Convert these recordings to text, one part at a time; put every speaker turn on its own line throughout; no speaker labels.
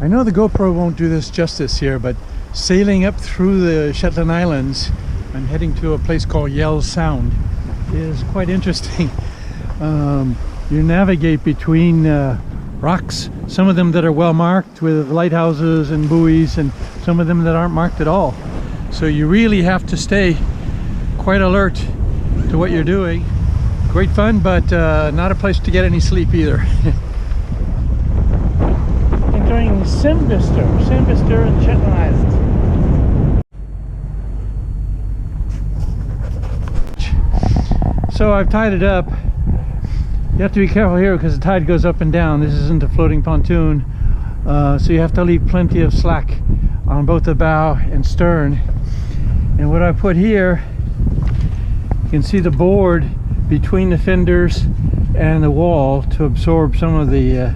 I know the GoPro won't do this justice here, but sailing up through the Shetland Islands, I'm heading to a place called Yell Sound, is quite interesting. You navigate between rocks, some of them that are well marked with lighthouses and buoys, and some of them that aren't marked at all. So you really have to stay quite alert to what you're doing. Great fun, but not a place to get any sleep either. Enjoying Sandbister in Shetland Islands. So I've tied it up. You have to be careful here because the tide goes up and down. This isn't a floating pontoon, so you have to leave plenty of slack on both the bow and stern. And what I put here, you can see the board between the fenders and the wall to absorb some of the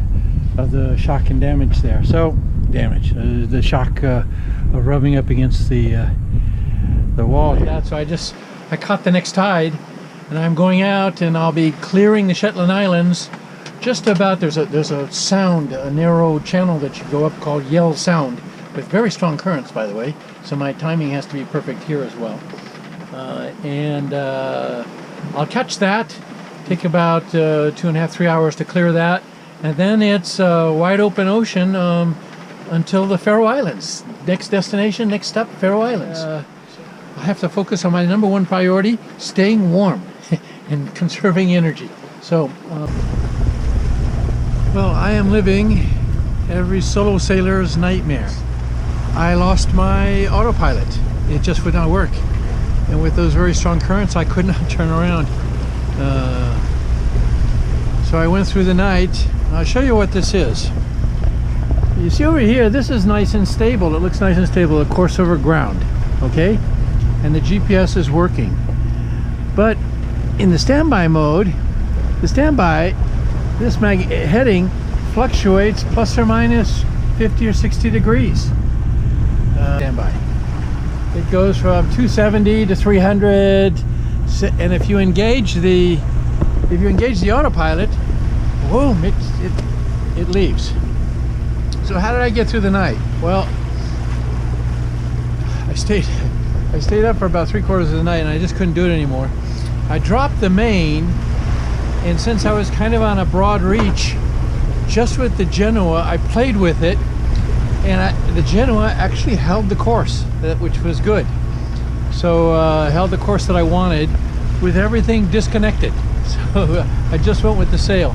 shock and damage there. So the shock of rubbing up against the wall here. So I caught the next tide, and I'm going out, and I'll be clearing the Shetland Islands. Just about there's a sound, a narrow channel that you go up called Yell Sound, with very strong currents, by the way. So my timing has to be perfect here as well. I'll catch that. Take about 2.5–3 hours to clear that, and then it's wide open ocean until the Faroe Islands. Next destination, next stop, Faroe Islands. I have to focus on my number one priority: staying warm and conserving energy. So, well, I am living every solo sailor's nightmare. I lost my autopilot. It just would not work. And with those very strong currents, I could not turn around. So I went through the night. I'll show you what this is. You see over here, this is nice and stable. It looks nice and stable, a course over ground, okay? And the GPS is working. But in the standby mode, this heading fluctuates plus or minus 50 or 60 degrees. Standby. It goes from 270 to 300, and if you engage the autopilot, boom, it leaves. So how did I get through the night? Well, I stayed up for about 3/4 of the night, and I just couldn't do it anymore. I dropped the main, and since I was kind of on a broad reach, just with the Genoa, I played with it, and the Genoa actually held the course, which was good. So held the course that I wanted with everything disconnected. So I just went with the sail,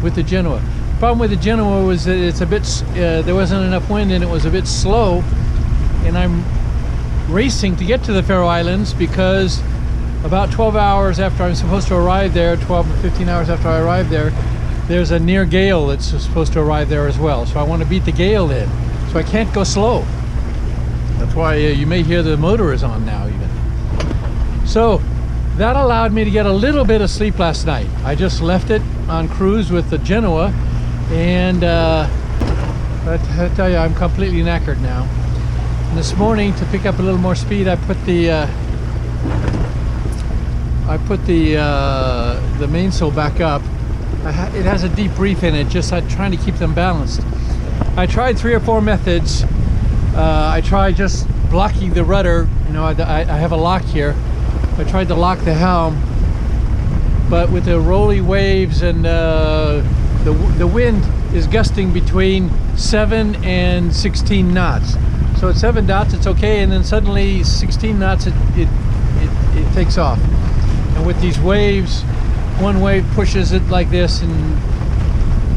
with the Genoa. The problem with the Genoa was that it's a bit, there wasn't enough wind and it was a bit slow, and I'm racing to get to the Faroe Islands because about 12 hours after I'm supposed to arrive there, 12 or 15 hours after I arrive there, there's a near gale that's supposed to arrive there as well. So I want to beat the gale in. So I can't go slow. That's why you may hear the motor is on now even. So that allowed me to get a little bit of sleep last night. I just left it on cruise with the Genoa, and I tell you, I'm completely knackered now. And this morning, to pick up a little more speed, I put the mainsail back up. It has a deep reef in it, just trying to keep them balanced. I tried 3 or 4 methods. I tried just blocking the rudder. You know, I have a lock here. I tried to lock the helm, but with the rolly waves and the wind is gusting between 7 and 16 knots. So at 7 knots it's okay, and then suddenly 16 knots it takes off. And with these waves, one wave pushes it like this, and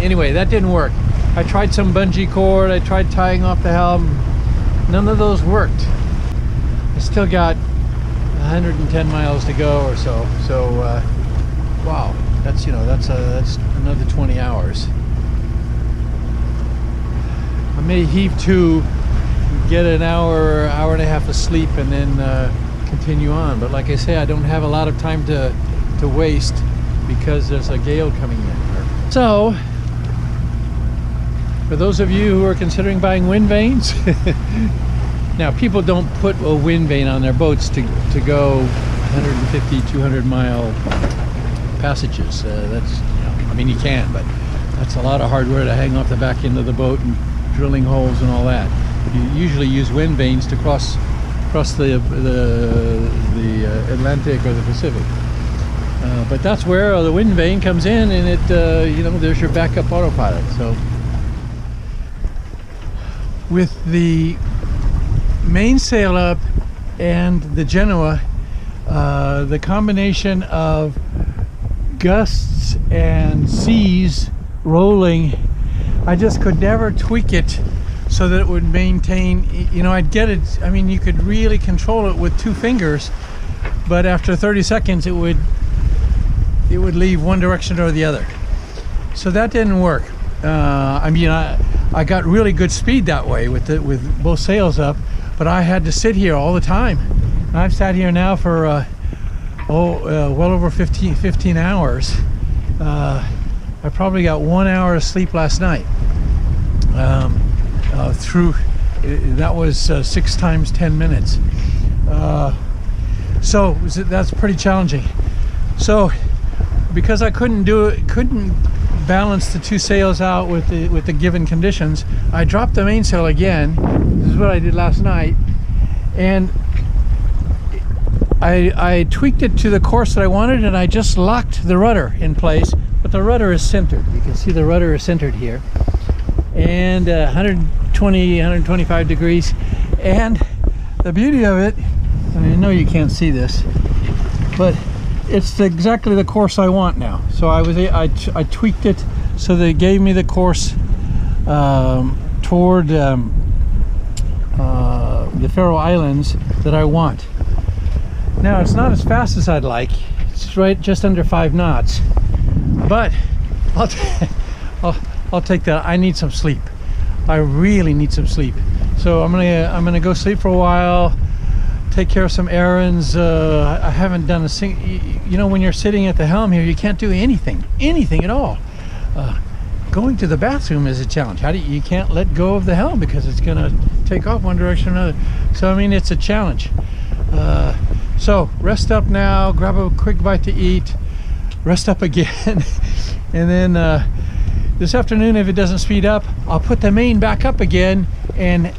anyway, that didn't work. I tried some bungee cord, I tried tying off the helm. None of those worked. I still got 110 miles to go or so. So, wow, that's another 20 hours. I may heave to, get an hour and a half of sleep, and then continue on. But like I say, I don't have a lot of time to waste because there's a gale coming in. So, for those of you who are considering buying wind vanes, now people don't put a wind vane on their boats to go 150, 200 mile passages. That's, I mean, you can, but that's a lot of hardware to hang off the back end of the boat and drilling holes and all that. You usually use wind vanes to cross the Atlantic or the Pacific. But that's where the wind vane comes in, and it there's your backup autopilot. So with the mainsail up and the Genoa, the combination of gusts and seas rolling, I just could never tweak it so that it would maintain, I'd get it, you could really control it with 2 fingers, but after 30 seconds it would leave one direction or the other. So that didn't work. I got really good speed that way with both sails up, but I had to sit here all the time. And I've sat here now for well over 15 hours. I probably got 1 hour of sleep last night. That was 6 times 10 minutes. So that's pretty challenging. So because I couldn't balance the 2 sails out with the given conditions, I dropped the mainsail again. This is what I did last night, and I tweaked it to the course that I wanted, and I just locked the rudder in place. But the rudder is centered. You can see the rudder is centered here, and 125 degrees. And the beauty of it, and I know you can't see this, but it's exactly the course I want now. So I tweaked it so that it gave me the course toward the Faroe Islands that I want. Now it's not as fast as I'd like. It's right just under 5 knots, but I'll take that. I need some sleep. I really need some sleep. So I'm gonna go sleep for a while, take care of some errands. I haven't done a single, when you're sitting at the helm here, you can't do anything at all. Going to the bathroom is a challenge. You can't let go of the helm because it's gonna take off one direction or another. So it's a challenge. So rest up now, grab a quick bite to eat, rest up again, and then this afternoon, if it doesn't speed up, I'll put the main back up again and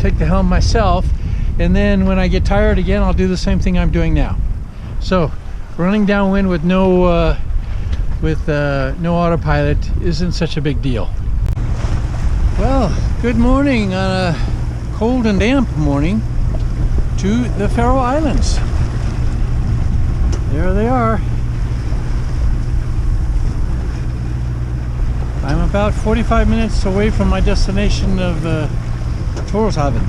take the helm myself, and then when I get tired again, I'll do the same thing I'm doing now. So running downwind with no autopilot isn't such a big deal. Well, good morning on a cold and damp morning to the Faroe Islands. There they are. I'm about 45 minutes away from my destination of Torshavn.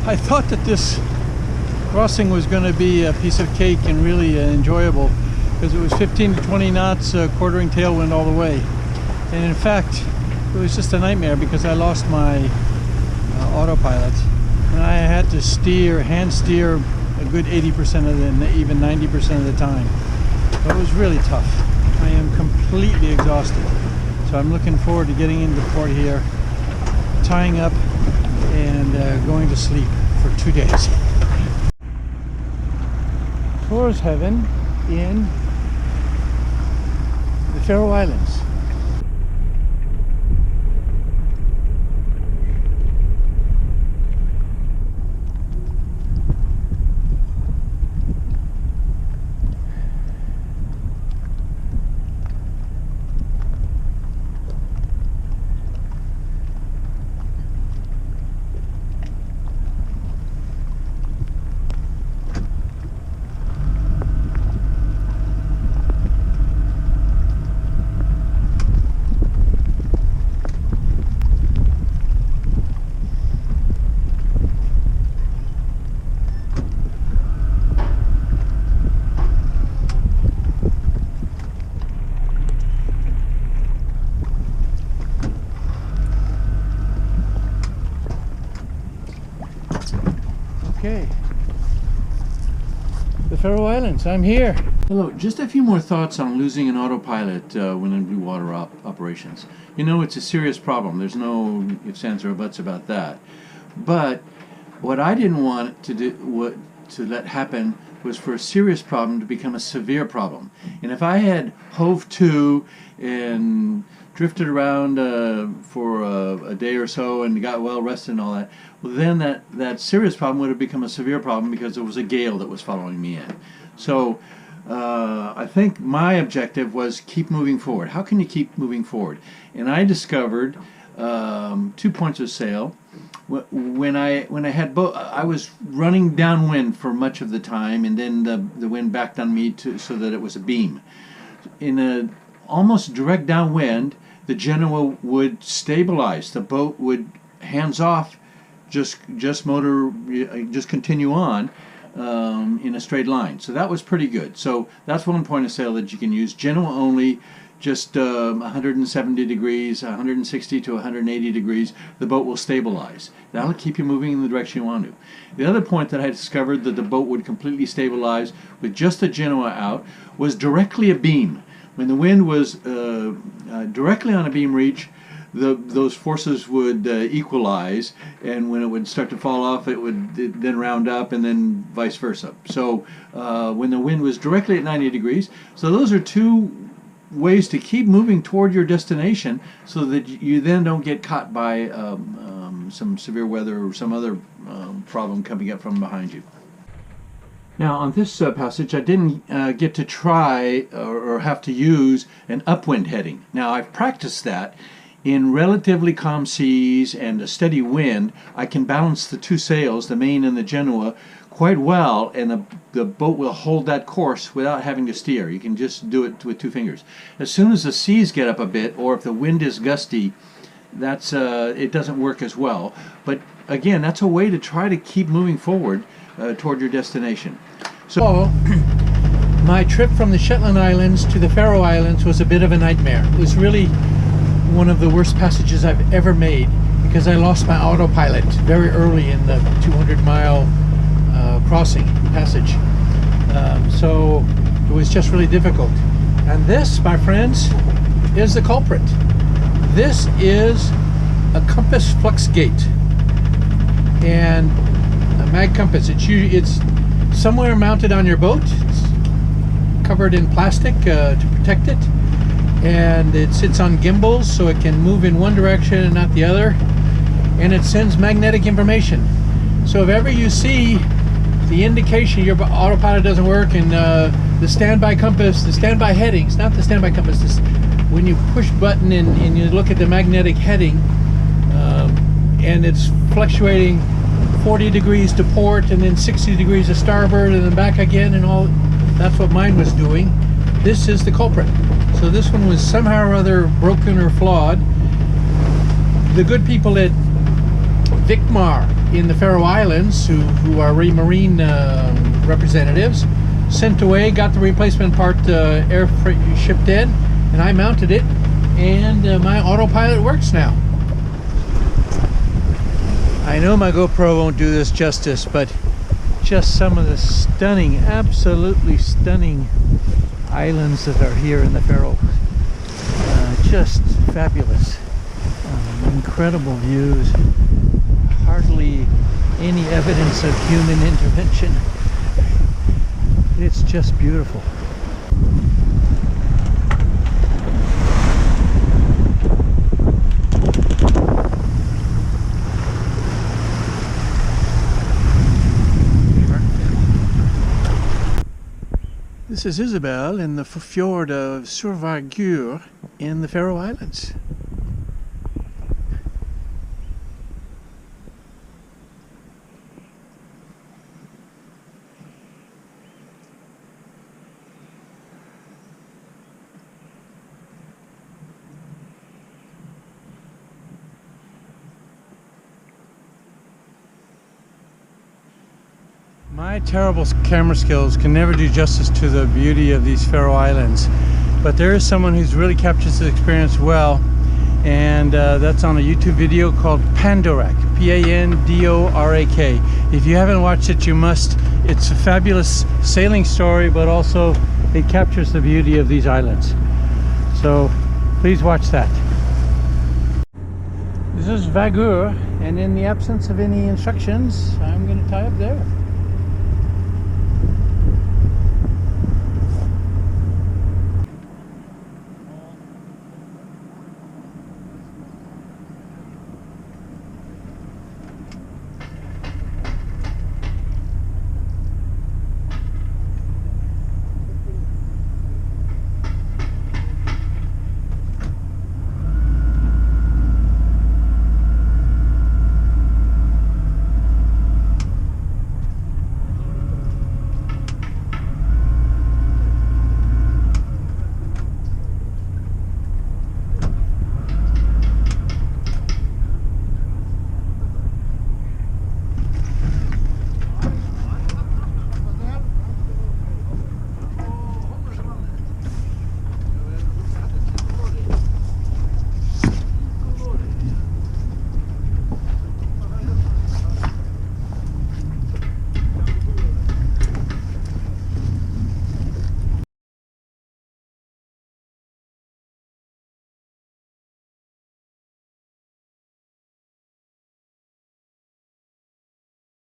I thought that this crossing was going to be a piece of cake and really enjoyable, because it was 15 to 20 knots quartering tailwind all the way. And in fact, it was just a nightmare because I lost my autopilot, and I had to hand steer a good 80% of even 90% of the time. So it was really tough. I am completely exhausted. So I'm looking forward to getting into port here, tying up, and going to sleep for 2 days. Torshavn in the Faroe Islands. Okay, the Faroe Islands, I'm here. Hello, just a few more thoughts on losing an autopilot when in blue water operations. It's a serious problem. There's no ifs, ands, or buts about that. But what I didn't want to let happen was for a serious problem to become a severe problem. And if I had hove to and drifted around for a day or so and got well rested and all that, well, then that serious problem would have become a severe problem because there was a gale that was following me in. So I think my objective was keep moving forward. How can you keep moving forward? And I discovered 2 points of sail. When I had both, I was running downwind for much of the time, and then the wind backed on me so that it was a beam. In a almost direct downwind, the Genoa would stabilize. The boat would hands off, just continue on in a straight line. So that was pretty good. So that's one point of sail that you can use. Genoa only. Just 170 degrees, 160 to 180 degrees, the boat will stabilize. That'll keep you moving in the direction you want to. The other point that I discovered that the boat would completely stabilize with just the Genoa out was directly abeam. When the wind was directly on a beam reach, those forces would equalize, and when it would start to fall off, it would then round up, and then vice versa. So when the wind was directly at 90 degrees, so those are two ways to keep moving toward your destination so that you then don't get caught by some severe weather or some other problem coming up from behind you. Now on this passage I didn't get to try or have to use an upwind heading. Now I've practiced that. In relatively calm seas and a steady wind, I can balance the two sails, the main and the Genoa, quite well, and the boat will hold that course without having to steer. You can just do it with two fingers. As soon as the seas get up a bit, or if the wind is gusty, that's it doesn't work as well. But again, that's a way to try to keep moving forward toward your destination. So
my trip from the Shetland Islands to the Faroe Islands was a bit of a nightmare. It was really one of the worst passages I've ever made because I lost my autopilot very early in the 200-mile crossing passage. So it was just really difficult. And this, my friends, is the culprit. This is a compass flux gate and a mag compass. It's somewhere mounted on your boat. It's covered in plastic to protect it, and it sits on gimbals so it can move in one direction and not the other, and it sends magnetic information. So if ever you see the indication your autopilot doesn't work and the standby compass, the standby headings, not the standby compass, when you push button and you look at the magnetic heading and it's fluctuating 40 degrees to port and then 60 degrees to starboard and then back again and all, that's what mine was doing. This is the culprit. So this one was somehow or other broken or flawed. The good people at Vikmar in the Faroe Islands, who are marine representatives, sent away, got the replacement part air freight shipped in, and I mounted it, and my autopilot works now. I know my GoPro won't do this justice, but just some of the stunning, absolutely stunning islands that are here in the Faroe. Just fabulous. Incredible views. Hardly any evidence of human intervention. It's just beautiful. This is Isabel in the fjord of Survagur in the Faroe Islands. My terrible camera skills can never do justice to the beauty of these Faroe Islands, but there is someone who's really captures the experience well, and that's on a YouTube video called Pandorak, P-A-N-D-O-R-A-K. If you haven't watched it, you must. It's a fabulous sailing story, but also it captures the beauty of these islands. So please watch that. This is Vagur, and in the absence of any instructions, I'm going to tie up there.